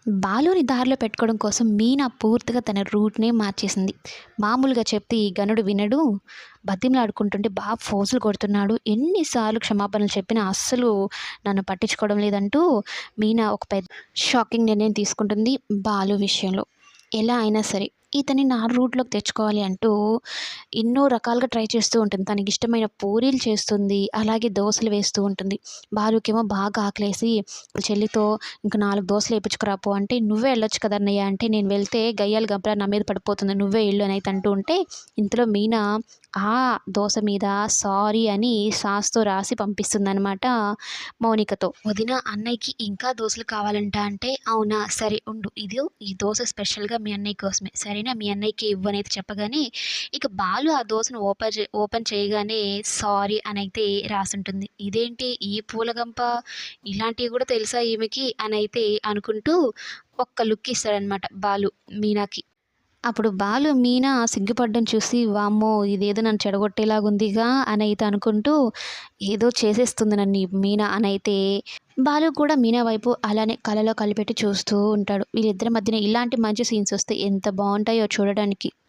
బాలుని దారిలో పెట్టుకోవడం కోసం మీనా పూర్తిగా తన రూట్‌నే మార్చేసింది. మామూలుగా చెప్తే ఈ గనుడు వినడు. బతిమలాడుకుంటుంటే ఫోజులు కొడుతున్నాడు. ఎన్ని సార్లు క్షమాపణలు చెప్పినా అస్సలు నన్ను పట్టించుకోవడం లేదంటూ మీనా ఒక పెద్ద షాకింగ్ నిర్ణయం తీసుకుంటుంది బాలు విషయంలో. ఎలా అయినా సరే ఇతన్ని నా రూట్‌లోకి తెచ్చుకోవాలి అంటూ ఎన్నో రకాలుగా ట్రై చేస్తూ ఉంటుంది. తనకిష్టమైన పూరీలు చేస్తుంది. అలాగే దోసలు వేస్తూ ఉంటుంది. బాలుకేమో బాగా ఆకలేసి చెల్లితో ఇంక 4 దోసలు ఏపించుకురా పో అంటే, "నువ్వే ఎళ్ళొచ్చు కదా అన్నయ్య" అంటే, "నేను వెళ్తే గయ్యాళి గంపలా నా మీద పడిపోతుంది. నువ్వే ఎళ్ళు" అని అయితే అంటూ ఉంటే, ఇంతలో మీనా ఆ దోస మీద సారీ అని సాస్‌తో రాసి పంపిస్తుందనమాట మౌనికతో. "వదిన అన్నయ్యకి ఇంకా దోసలు కావాలంట" అంటే, "అవునా! సరే ఉండు. ఇదిగో ఈ దోస స్పెషల్‌గా మీ అన్నయ్య కోసమే. సరేనా! మీ అన్నయ్యకి ఇవ్వు" అనైతే చెప్పగానే, ఇక బాలు ఆ దోసను ఓపెన్ చేయగానే సారీ అనైతే రాసుంటుంది. ఇదేంటి ఈ పూలగంప ఇలాంటివి కూడా తెలుసా ఈమెకి అనైతే అనుకుంటూ ఒక్క లుక్ ఇస్తాడనమాట బాలు మీనాకి. అప్పుడు బాలు మీనా సిగ్గుపడడం చూసి వామ్మో! ఇదేదో నన్ను చెడగొట్టేలాగుందిగా అనైతే అనుకుంటూ ఏదో చేసేస్తుంది నన్ను ఈ మీనా అనైతే బాలు కూడా మీనా వైపు అలానే కళ్ళలో కళ్ళపెట్టి చూస్తూ ఉంటాడు. వీళ్ళిద్దరి మధ్యన ఇలాంటి మంచి సీన్స్ వస్తే ఎంత బావుంటాయో చూడడానికి.